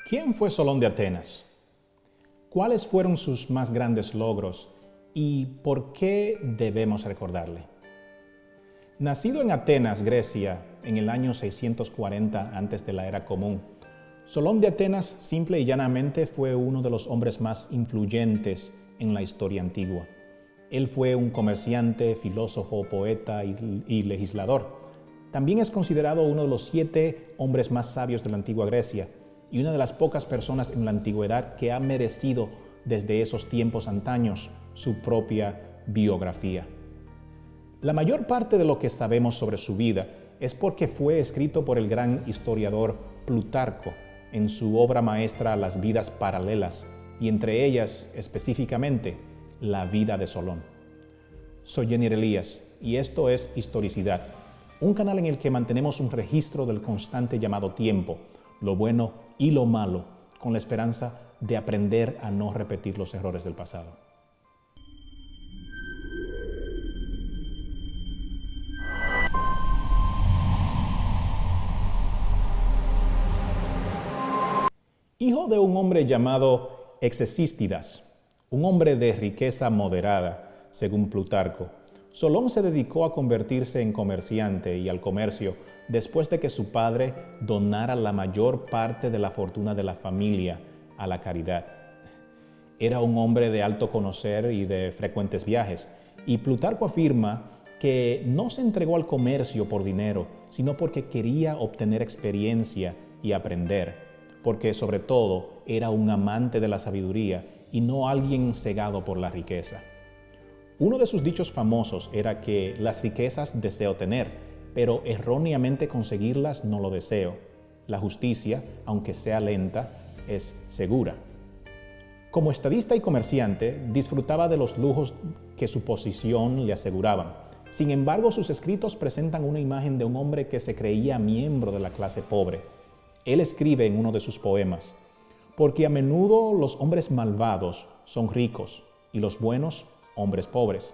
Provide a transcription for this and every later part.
¿Quién fue Solón de Atenas? ¿Cuáles fueron sus más grandes logros y por qué debemos recordarle? Nacido en Atenas, Grecia, en el año 640 antes de la era común, Solón de Atenas simple y llanamente fue uno de los hombres más influyentes en la historia antigua. Él fue un comerciante, filósofo, poeta y legislador. También es considerado uno de los 7 hombres más sabios de la antigua Grecia y una de las pocas personas en la antigüedad que ha merecido desde esos tiempos antaños su propia biografía. La mayor parte de lo que sabemos sobre su vida es porque fue escrito por el gran historiador Plutarco en su obra maestra Las vidas paralelas, y entre ellas específicamente la vida de Solón. Soy Jenir Elías y esto es Historicidad, un canal en el que mantenemos un registro del constante llamado tiempo, lo bueno y lo malo, con la esperanza de aprender a no repetir los errores del pasado. Hijo de un hombre llamado Excesístidas, un hombre de riqueza moderada, según Plutarco, Solón se dedicó a convertirse en comerciante y al comercio después de que su padre donara la mayor parte de la fortuna de la familia a la caridad. Era un hombre de alto conocer y de frecuentes viajes, y Plutarco afirma que no se entregó al comercio por dinero, sino porque quería obtener experiencia y aprender, porque sobre todo era un amante de la sabiduría y no alguien cegado por la riqueza. Uno de sus dichos famosos era que las riquezas deseo tener, pero erróneamente conseguirlas no lo deseo. La justicia, aunque sea lenta, es segura. Como estadista y comerciante, disfrutaba de los lujos que su posición le aseguraban. Sin embargo, sus escritos presentan una imagen de un hombre que se creía miembro de la clase pobre. Él escribe en uno de sus poemas: porque a menudo los hombres malvados son ricos y los buenos hombres pobres,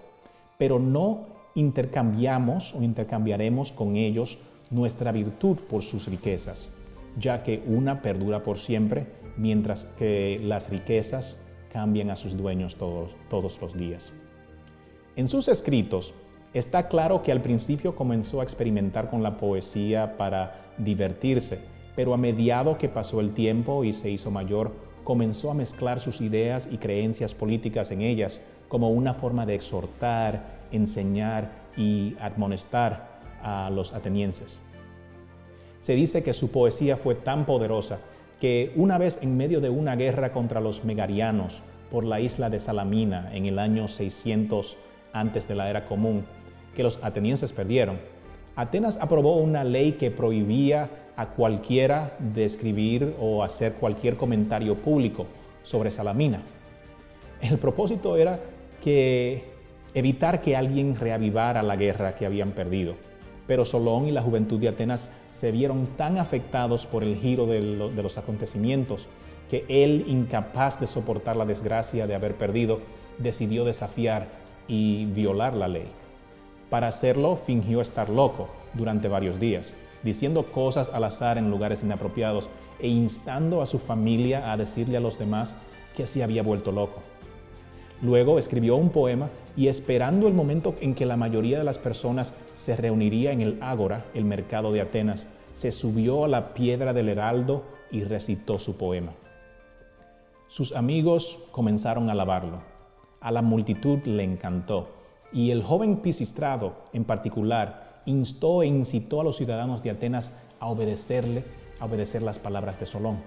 pero no intercambiaremos con ellos nuestra virtud por sus riquezas, ya que una perdura por siempre, mientras que las riquezas cambian a sus dueños todos los días. En sus escritos está claro que al principio comenzó a experimentar con la poesía para divertirse, pero a medida que pasó el tiempo y se hizo mayor, comenzó a mezclar sus ideas y creencias políticas en ellas como una forma de exhortar, enseñar y admonestar a los atenienses. Se dice que su poesía fue tan poderosa que una vez en medio de una guerra contra los megarianos por la isla de Salamina en el año 600 antes de la era común, que los atenienses perdieron, Atenas aprobó una ley que prohibía a cualquiera de escribir o hacer cualquier comentario público sobre Salamina. El propósito era evitar que alguien reavivara la guerra que habían perdido. Pero Solón y la juventud de Atenas se vieron tan afectados por el giro de los acontecimientos que él, incapaz de soportar la desgracia de haber perdido, decidió desafiar y violar la ley. Para hacerlo, fingió estar loco durante varios días, diciendo cosas al azar en lugares inapropiados e instando a su familia a decirle a los demás que se había vuelto loco. Luego escribió un poema y, esperando el momento en que la mayoría de las personas se reuniría en el ágora, el mercado de Atenas, se subió a la piedra del heraldo y recitó su poema. Sus amigos comenzaron a alabarlo. A la multitud le encantó, y el joven Pisistrado, en particular, instó e incitó a los ciudadanos de Atenas a obedecer las palabras de Solón.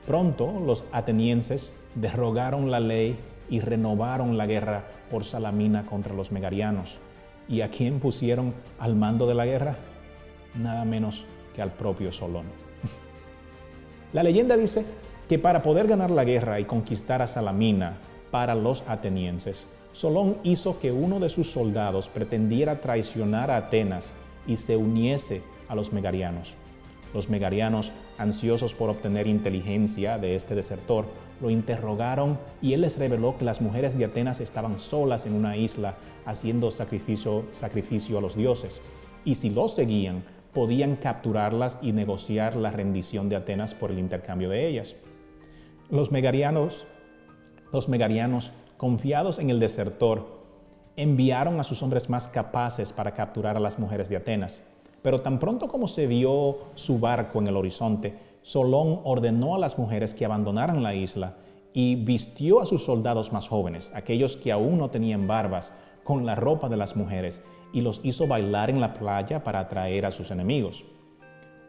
Pronto los atenienses derogaron la ley y renovaron la guerra por Salamina contra los megarianos. ¿Y a quién pusieron al mando de la guerra? Nada menos que al propio Solón. La leyenda dice que para poder ganar la guerra y conquistar a Salamina para los atenienses, Solón hizo que uno de sus soldados pretendiera traicionar a Atenas y se uniese a los megarianos. Los megarianos, ansiosos por obtener inteligencia de este desertor, lo interrogaron y él les reveló que las mujeres de Atenas estaban solas en una isla haciendo sacrificio a los dioses, y si lo seguían podían capturarlas y negociar la rendición de Atenas por el intercambio de ellas. Los megarianos, confiados en el desertor, enviaron a sus hombres más capaces para capturar a las mujeres de Atenas. Pero tan pronto como se vio su barco en el horizonte, Solón ordenó a las mujeres que abandonaran la isla y vistió a sus soldados más jóvenes, aquellos que aún no tenían barbas, con la ropa de las mujeres y los hizo bailar en la playa para atraer a sus enemigos.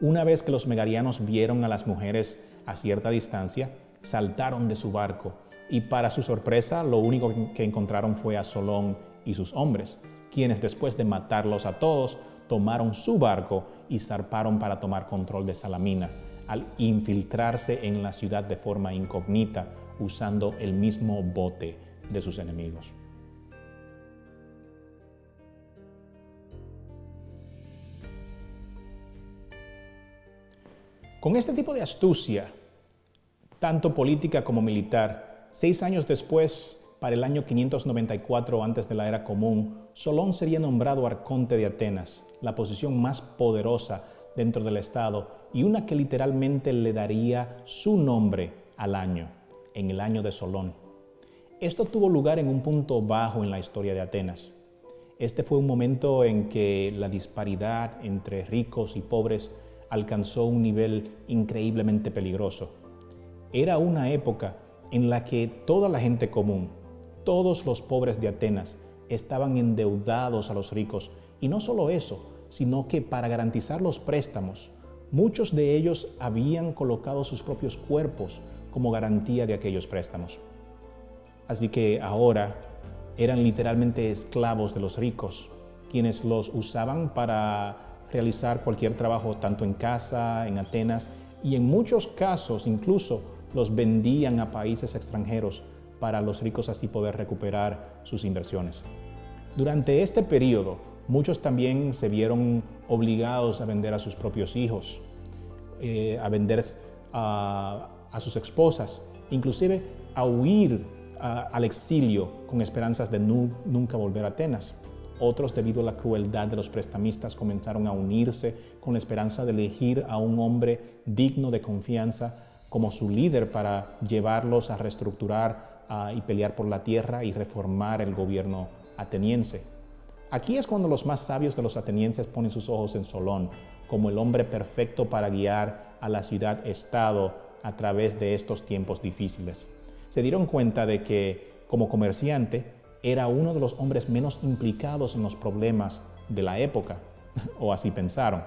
Una vez que los megarianos vieron a las mujeres a cierta distancia, saltaron de su barco y para su sorpresa lo único que encontraron fue a Solón y sus hombres, quienes después de matarlos a todos, tomaron su barco y zarparon para tomar control de Salamina, al infiltrarse en la ciudad de forma incógnita, usando el mismo bote de sus enemigos. Con este tipo de astucia, tanto política como militar, 6 años después, para el año 594 antes de la era común, Solón sería nombrado arconte de Atenas, la posición más poderosa dentro del estado y una que literalmente le daría su nombre al año, en el año de Solón. Esto tuvo lugar en un punto bajo en la historia de Atenas. Este fue un momento en que la disparidad entre ricos y pobres alcanzó un nivel increíblemente peligroso. Era una época en la que toda la gente común, todos los pobres de Atenas, estaban endeudados a los ricos, y no solo eso, sino que para garantizar los préstamos, muchos de ellos habían colocado sus propios cuerpos como garantía de aquellos préstamos. Así que ahora eran literalmente esclavos de los ricos, quienes los usaban para realizar cualquier trabajo tanto en casa, en Atenas, y en muchos casos incluso los vendían a países extranjeros para los ricos así poder recuperar sus inversiones. Durante este periodo, muchos también se vieron obligados a vender a sus propios hijos, a vender a sus esposas, inclusive a huir al exilio con esperanzas de nunca volver a Atenas. Otros, debido a la crueldad de los prestamistas, comenzaron a unirse con la esperanza de elegir a un hombre digno de confianza como su líder para llevarlos a reestructurar y pelear por la tierra y reformar el gobierno ateniense. Aquí es cuando los más sabios de los atenienses ponen sus ojos en Solón como el hombre perfecto para guiar a la ciudad-estado a través de estos tiempos difíciles. Se dieron cuenta de que, como comerciante, era uno de los hombres menos implicados en los problemas de la época, o así pensaron.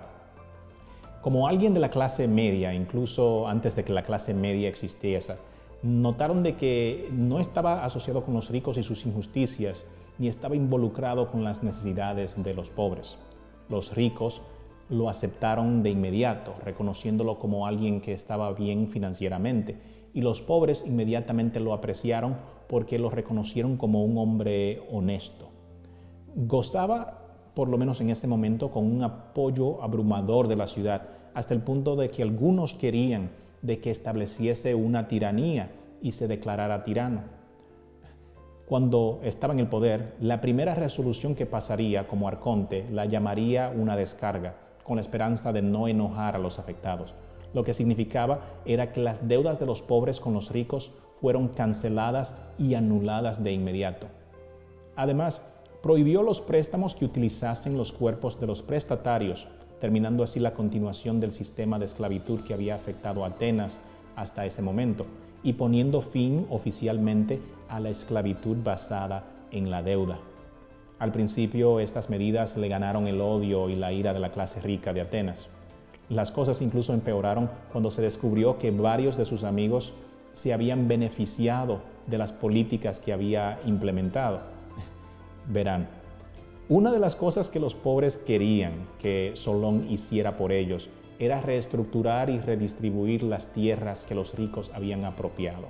Como alguien de la clase media, incluso antes de que la clase media existiese, notaron de que no estaba asociado con los ricos y sus injusticias, ni estaba involucrado con las necesidades de los pobres. Los ricos lo aceptaron de inmediato, reconociéndolo como alguien que estaba bien financieramente, y los pobres inmediatamente lo apreciaron porque lo reconocieron como un hombre honesto. Gozaba, por lo menos en ese momento, con un apoyo abrumador de la ciudad, hasta el punto de que algunos querían de que estableciese una tiranía y se declarara tirano. Cuando estaba en el poder, la primera resolución que pasaría como arconte la llamaría una descarga, con la esperanza de no enojar a los afectados. Lo que significaba era que las deudas de los pobres con los ricos fueron canceladas y anuladas de inmediato. Además, prohibió los préstamos que utilizasen los cuerpos de los prestatarios, terminando así la continuación del sistema de esclavitud que había afectado a Atenas hasta ese momento, y poniendo fin oficialmente a la esclavitud basada en la deuda. Al principio, estas medidas le ganaron el odio y la ira de la clase rica de Atenas. Las cosas incluso empeoraron cuando se descubrió que varios de sus amigos se habían beneficiado de las políticas que había implementado. Verán, una de las cosas que los pobres querían que Solón hiciera por ellos era reestructurar y redistribuir las tierras que los ricos habían apropiado.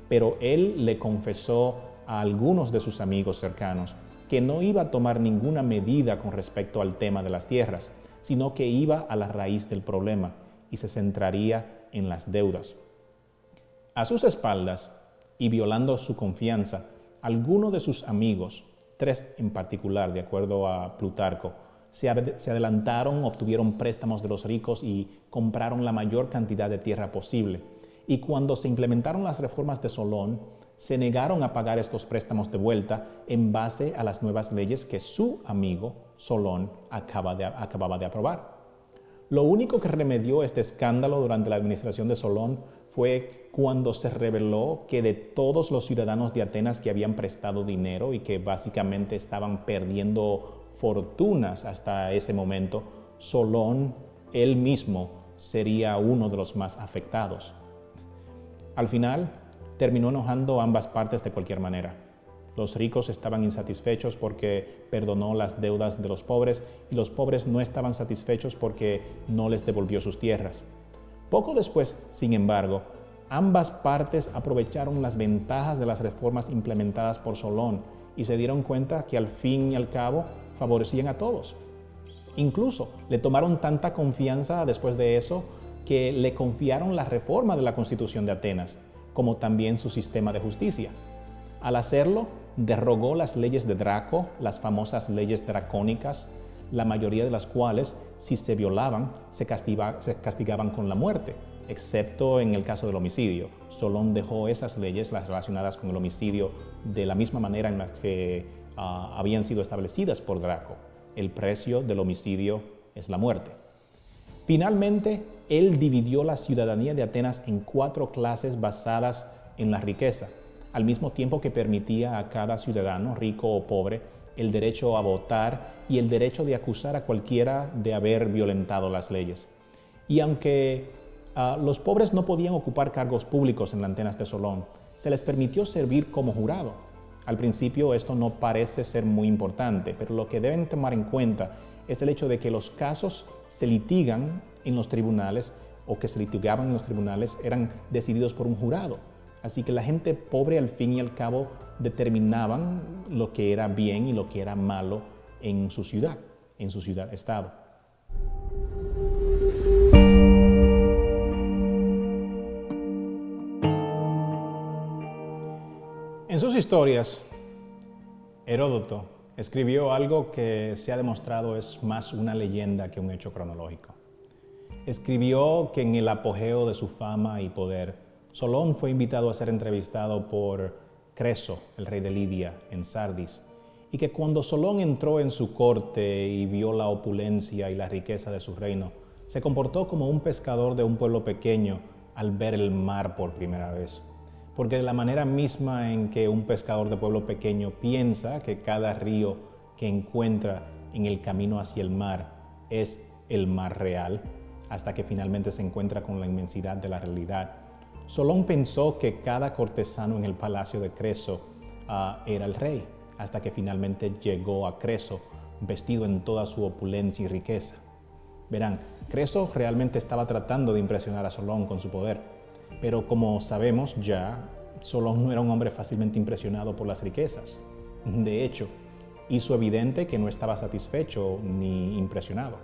Pero él le confesó a algunos de sus amigos cercanos que no iba a tomar ninguna medida con respecto al tema de las tierras, sino que iba a la raíz del problema y se centraría en las deudas. A sus espaldas, y violando su confianza, algunos de sus amigos, 3 en particular, de acuerdo a Plutarco, se adelantaron, obtuvieron préstamos de los ricos y compraron la mayor cantidad de tierra posible. Y cuando se implementaron las reformas de Solón, se negaron a pagar estos préstamos de vuelta en base a las nuevas leyes que su amigo Solón acababa de aprobar. Lo único que remedió este escándalo durante la administración de Solón fue cuando se reveló que de todos los ciudadanos de Atenas que habían prestado dinero y que básicamente estaban perdiendo fortunas hasta ese momento, Solón, él mismo, sería uno de los más afectados. Al final, terminó enojando a ambas partes de cualquier manera. Los ricos estaban insatisfechos porque perdonó las deudas de los pobres y los pobres no estaban satisfechos porque no les devolvió sus tierras. Poco después, sin embargo, ambas partes aprovecharon las ventajas de las reformas implementadas por Solón y se dieron cuenta que al fin y al cabo favorecían a todos. Incluso le tomaron tanta confianza después de eso que le confiaron la reforma de la Constitución de Atenas, como también su sistema de justicia. Al hacerlo, derogó las leyes de Draco, las famosas leyes dracónicas, la mayoría de las cuales, si se violaban, se castigaban con la muerte, excepto en el caso del homicidio. Solón dejó esas leyes, las relacionadas con el homicidio, de la misma manera en la que habían sido establecidas por Draco. El precio del homicidio es la muerte. Finalmente, él dividió la ciudadanía de Atenas en 4 clases basadas en la riqueza, al mismo tiempo que permitía a cada ciudadano, rico o pobre, el derecho a votar y el derecho de acusar a cualquiera de haber violentado las leyes. Y aunque los pobres no podían ocupar cargos públicos en las Atenas de Solón, se les permitió servir como jurado. Al principio esto no parece ser muy importante, pero lo que deben tomar en cuenta es el hecho de que los casos se litigan en los tribunales o que se litigaban en los tribunales eran decididos por un jurado. Así que la gente pobre al fin y al cabo determinaban lo que era bien y lo que era malo en su ciudad-estado. En sus historias, Heródoto escribió algo que se ha demostrado es más una leyenda que un hecho cronológico. Escribió que en el apogeo de su fama y poder, Solón fue invitado a ser entrevistado por Creso, el rey de Lidia, en Sardis, y que cuando Solón entró en su corte y vio la opulencia y la riqueza de su reino, se comportó como un pescador de un pueblo pequeño al ver el mar por primera vez. Porque de la manera misma en que un pescador de pueblo pequeño piensa que cada río que encuentra en el camino hacia el mar es el mar real, hasta que finalmente se encuentra con la inmensidad de la realidad, Solón pensó que cada cortesano en el palacio de Creso era el rey, hasta que finalmente llegó a Creso vestido en toda su opulencia y riqueza. Verán, Creso realmente estaba tratando de impresionar a Solón con su poder, pero como sabemos ya, Solón no era un hombre fácilmente impresionado por las riquezas. De hecho, hizo evidente que no estaba satisfecho ni impresionado.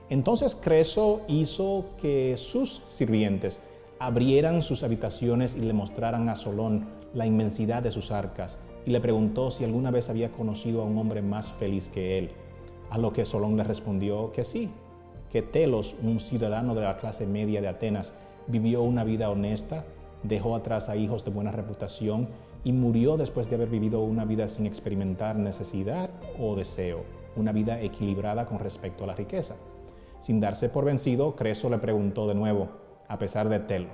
Entonces Creso hizo que sus sirvientes abrieran sus habitaciones y le mostraran a Solón la inmensidad de sus arcas y le preguntó si alguna vez había conocido a un hombre más feliz que él, a lo que Solón le respondió que sí, que Telos, un ciudadano de la clase media de Atenas, vivió una vida honesta, dejó atrás a hijos de buena reputación y murió después de haber vivido una vida sin experimentar necesidad o deseo, una vida equilibrada con respecto a la riqueza. Sin darse por vencido, Creso le preguntó de nuevo, a pesar de Telo,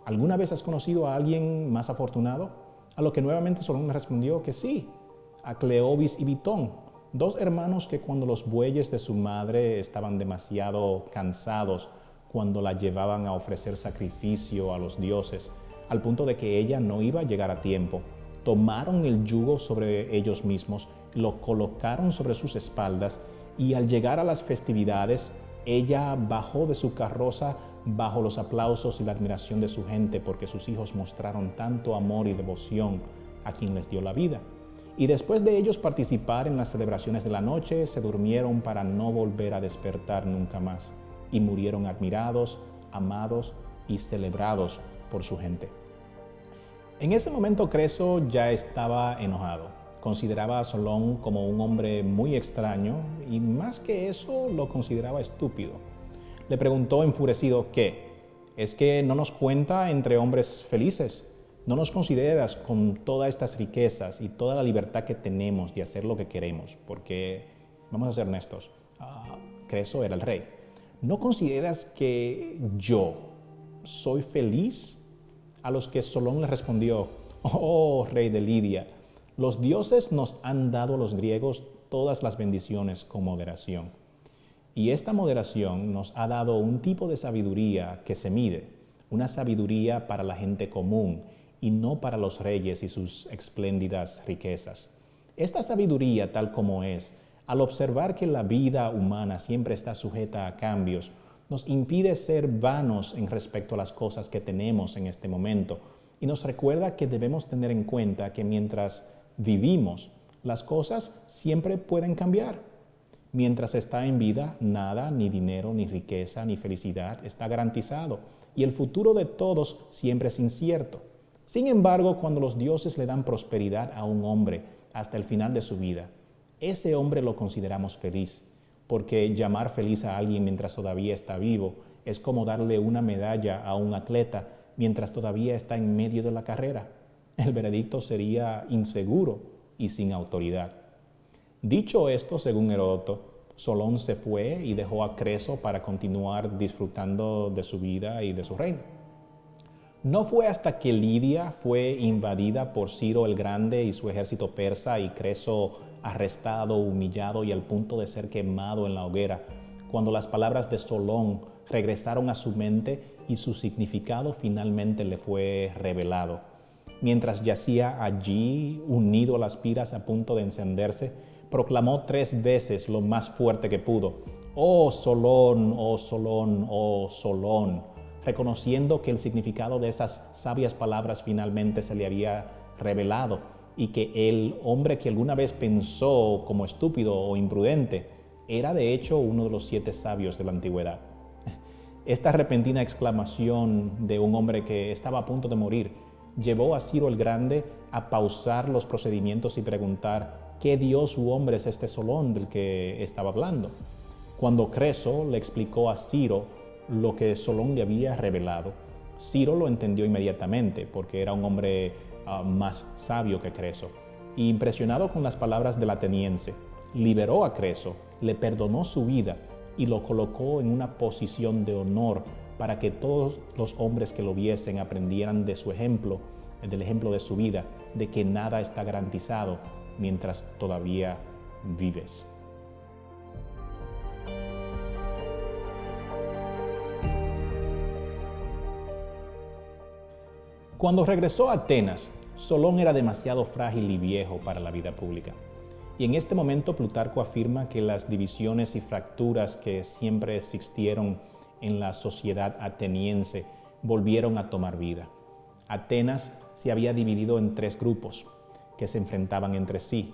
¿alguna vez has conocido a alguien más afortunado? A lo que nuevamente Solón le respondió que sí, a Cleobis y Bitón, 2 hermanos que cuando los bueyes de su madre estaban demasiado cansados, cuando la llevaban a ofrecer sacrificio a los dioses, al punto de que ella no iba a llegar a tiempo, tomaron el yugo sobre ellos mismos, lo colocaron sobre sus espaldas y al llegar a las festividades, ella bajó de su carroza bajo los aplausos y la admiración de su gente porque sus hijos mostraron tanto amor y devoción a quien les dio la vida. Y después de ellos participar en las celebraciones de la noche, se durmieron para no volver a despertar nunca más y murieron admirados, amados y celebrados por su gente. En ese momento Creso ya estaba enojado. consideraba a Solón como un hombre muy extraño y más que eso lo consideraba estúpido. Le preguntó enfurecido ¿qué? ¿Es que no nos cuenta entre hombres felices? ¿No nos consideras con todas estas riquezas y toda la libertad que tenemos de hacer lo que queremos? Porque, vamos a ser honestos, Creso era el rey. ¿No consideras que yo soy feliz? A los que Solón le respondió, oh rey de Lidia, los dioses nos han dado a los griegos todas las bendiciones con moderación. Y esta moderación nos ha dado un tipo de sabiduría que se mide, una sabiduría para la gente común y no para los reyes y sus espléndidas riquezas. Esta sabiduría, tal como es, al observar que la vida humana siempre está sujeta a cambios, nos impide ser vanos en respecto a las cosas que tenemos en este momento y nos recuerda que debemos tener en cuenta que mientras vivimos, las cosas siempre pueden cambiar. Mientras está en vida, nada, ni dinero, ni riqueza, ni felicidad está garantizado y el futuro de todos siempre es incierto. Sin embargo, cuando los dioses le dan prosperidad a un hombre hasta el final de su vida, ese hombre lo consideramos feliz, porque llamar feliz a alguien mientras todavía está vivo es como darle una medalla a un atleta mientras todavía está en medio de la carrera. El veredicto sería inseguro y sin autoridad. Dicho esto, según Heródoto, Solón se fue y dejó a Creso para continuar disfrutando de su vida y de su reino. No fue hasta que Lidia fue invadida por Ciro el Grande y su ejército persa y Creso arrestado, humillado y al punto de ser quemado en la hoguera, cuando las palabras de Solón regresaron a su mente y su significado finalmente le fue revelado. Mientras yacía allí, unido a las piras a punto de encenderse, proclamó 3 veces lo más fuerte que pudo: «Oh Solón, oh Solón, oh Solón», reconociendo que el significado de esas sabias palabras finalmente se le había revelado y que el hombre que alguna vez pensó como estúpido o imprudente era de hecho uno de los 7 sabios de la antigüedad. Esta repentina exclamación de un hombre que estaba a punto de morir llevó a Ciro el Grande a pausar los procedimientos y preguntar ¿qué dios u hombre es este Solón del que estaba hablando? Cuando Creso le explicó a Ciro lo que Solón le había revelado, Ciro lo entendió inmediatamente porque era un hombre más sabio que Creso. Y impresionado con las palabras del ateniense, liberó a Creso, le perdonó su vida y lo colocó en una posición de honor para que todos los hombres que lo viesen aprendieran de su ejemplo, del ejemplo de su vida, de que nada está garantizado mientras todavía vives. Cuando regresó a Atenas, Solón era demasiado frágil y viejo para la vida pública. Y en este momento Plutarco afirma que las divisiones y fracturas que siempre existieron en la sociedad ateniense volvieron a tomar vida. Atenas se había dividido en 3 grupos que se enfrentaban entre sí: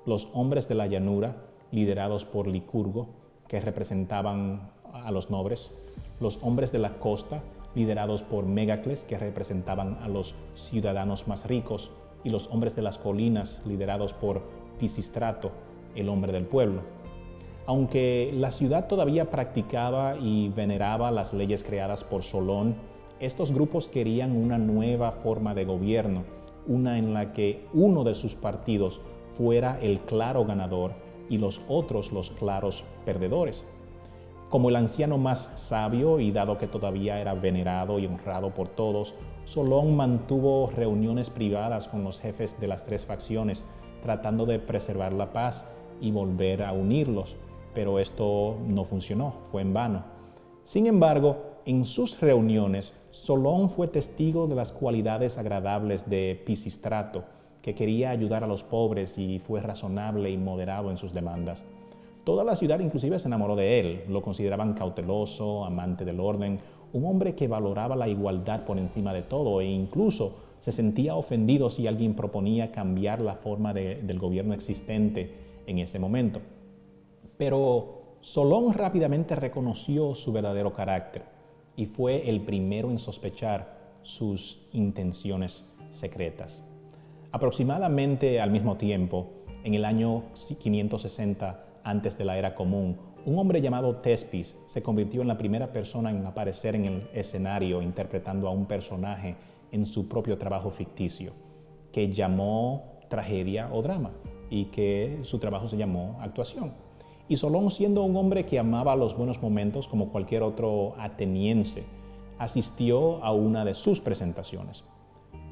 los hombres de la llanura, liderados por Licurgo, que representaban a los nobles; los hombres de la costa, liderados por Megacles, que representaban a los ciudadanos más ricos; y los hombres de las colinas, liderados por Pisístrato, el hombre del pueblo. Aunque la ciudad todavía practicaba y veneraba las leyes creadas por Solón, estos grupos querían una nueva forma de gobierno, una en la que uno de sus partidos fuera el claro ganador y los otros los claros perdedores. Como el anciano más sabio y dado que todavía era venerado y honrado por todos, Solón mantuvo reuniones privadas con los jefes de las 3 facciones, tratando de preservar la paz y volver a unirlos, pero esto no funcionó, fue en vano. Sin embargo, en sus reuniones, Solón fue testigo de las cualidades agradables de Pisístrato, que quería ayudar a los pobres y fue razonable y moderado en sus demandas. Toda la ciudad inclusive se enamoró de él, lo consideraban cauteloso, amante del orden, un hombre que valoraba la igualdad por encima de todo e incluso se sentía ofendido si alguien proponía cambiar la forma del gobierno existente en ese momento. Pero Solón rápidamente reconoció su verdadero carácter y fue el primero en sospechar sus intenciones secretas. Aproximadamente al mismo tiempo, en el año 560 antes de la Era Común, un hombre llamado Tespis se convirtió en la primera persona en aparecer en el escenario interpretando a un personaje en su propio trabajo ficticio, que llamó tragedia o drama y que su trabajo se llamó actuación. Y Solón, siendo un hombre que amaba los buenos momentos como cualquier otro ateniense, asistió a una de sus presentaciones.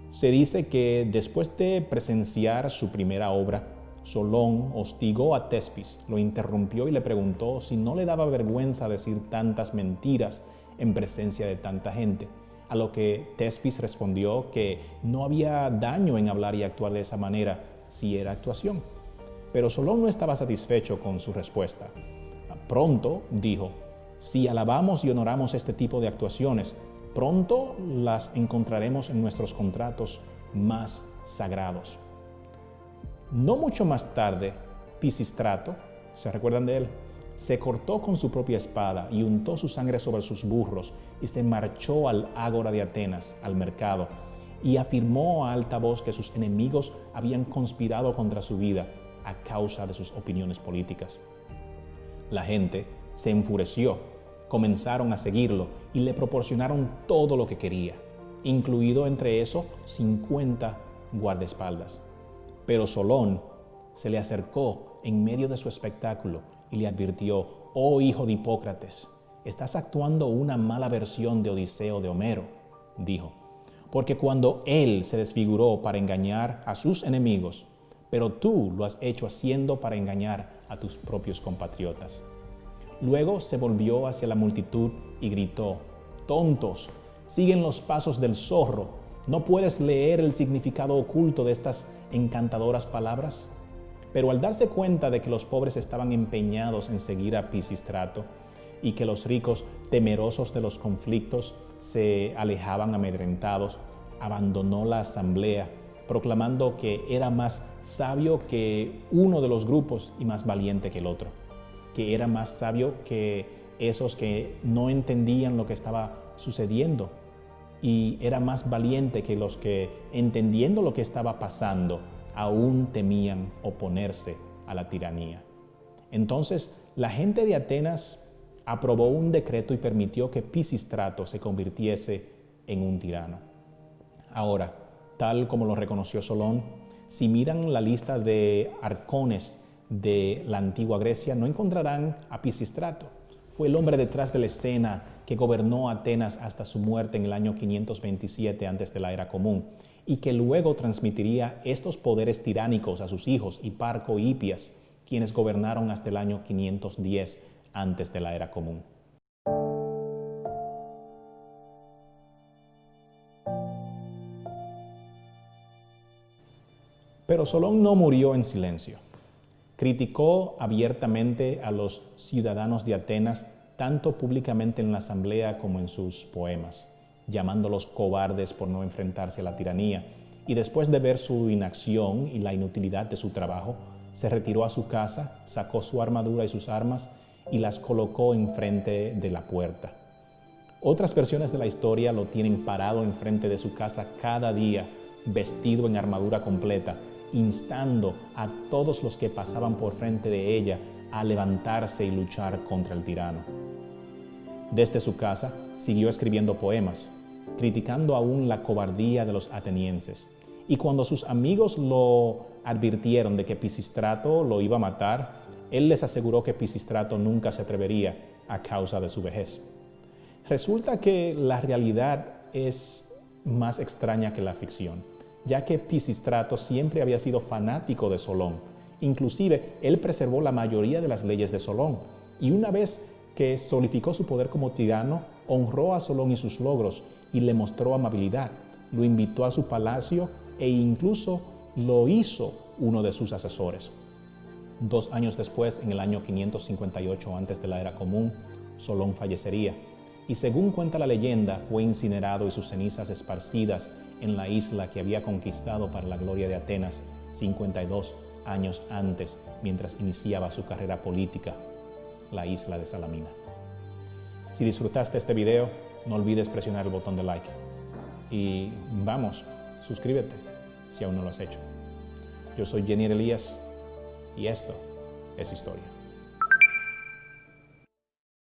Se dice que después de presenciar su primera obra, Solón hostigó a Tespis, lo interrumpió y le preguntó si no le daba vergüenza decir tantas mentiras en presencia de tanta gente, a lo que Tespis respondió que no había daño en hablar y actuar de esa manera si era actuación. Pero Solón no estaba satisfecho con su respuesta. Pronto dijo, si alabamos y honoramos este tipo de actuaciones, pronto las encontraremos en nuestros contratos más sagrados. No mucho más tarde, Pisístrato, ¿se recuerdan de él? Se cortó con su propia espada y untó su sangre sobre sus burros y se marchó al ágora de Atenas, al mercado, y afirmó a alta voz que sus enemigos habían conspirado contra su vida a causa de sus opiniones políticas. La gente se enfureció, comenzaron a seguirlo y le proporcionaron todo lo que quería, incluido entre esos 50 guardaespaldas. Pero Solón se le acercó en medio de su espectáculo y le advirtió, oh hijo de Hipócrates, estás actuando una mala versión de Odiseo de Homero, dijo, porque cuando él se desfiguró para engañar a sus enemigos, pero tú lo has hecho haciendo para engañar a tus propios compatriotas. Luego se volvió hacia la multitud y gritó, tontos, siguen los pasos del zorro, ¿no puedes leer el significado oculto de estas encantadoras palabras? Pero al darse cuenta de que los pobres estaban empeñados en seguir a Pisístrato y que los ricos, temerosos de los conflictos, se alejaban amedrentados, abandonó la asamblea, proclamando que era más sabio que uno de los grupos y más valiente que el otro, que era más sabio que esos que no entendían lo que estaba sucediendo y era más valiente que los que, entendiendo lo que estaba pasando, aún temían oponerse a la tiranía. Entonces, la gente de Atenas aprobó un decreto y permitió que Pisístrato se convirtiese en un tirano. Ahora, tal como lo reconoció Solón, si miran la lista de arcones de la antigua Grecia, no encontrarán a Pisístrato. Fue el hombre detrás de la escena que gobernó Atenas hasta su muerte en el año 527 antes de la Era Común y que luego transmitiría estos poderes tiránicos a sus hijos Hiparco y Hipias, quienes gobernaron hasta el año 510 antes de la Era Común. Pero Solón no murió en silencio. Criticó abiertamente a los ciudadanos de Atenas, tanto públicamente en la asamblea como en sus poemas, llamándolos cobardes por no enfrentarse a la tiranía, y después de ver su inacción y la inutilidad de su trabajo, se retiró a su casa, sacó su armadura y sus armas y las colocó enfrente de la puerta. Otras versiones de la historia lo tienen parado enfrente de su casa cada día, vestido en armadura completa, instando a todos los que pasaban por frente de ella a levantarse y luchar contra el tirano. Desde su casa siguió escribiendo poemas, criticando aún la cobardía de los atenienses. Y cuando sus amigos lo advirtieron de que Pisístrato lo iba a matar, él les aseguró que Pisístrato nunca se atrevería a causa de su vejez. Resulta que la realidad es más extraña que la ficción, ya que Pisístrato siempre había sido fanático de Solón. Inclusive, él preservó la mayoría de las leyes de Solón, y una vez que solidificó su poder como tirano, honró a Solón y sus logros, y le mostró amabilidad, lo invitó a su palacio e incluso lo hizo uno de sus asesores. 2 años después, en el año 558 antes de la Era Común, Solón fallecería, y según cuenta la leyenda, fue incinerado y sus cenizas esparcidas en la isla que había conquistado para la gloria de Atenas 52 años antes, mientras iniciaba su carrera política, la isla de Salamina. Si disfrutaste este video, no olvides presionar el botón de like. Y vamos, suscríbete si aún no lo has hecho. Yo soy Jenier Elías y esto es historia.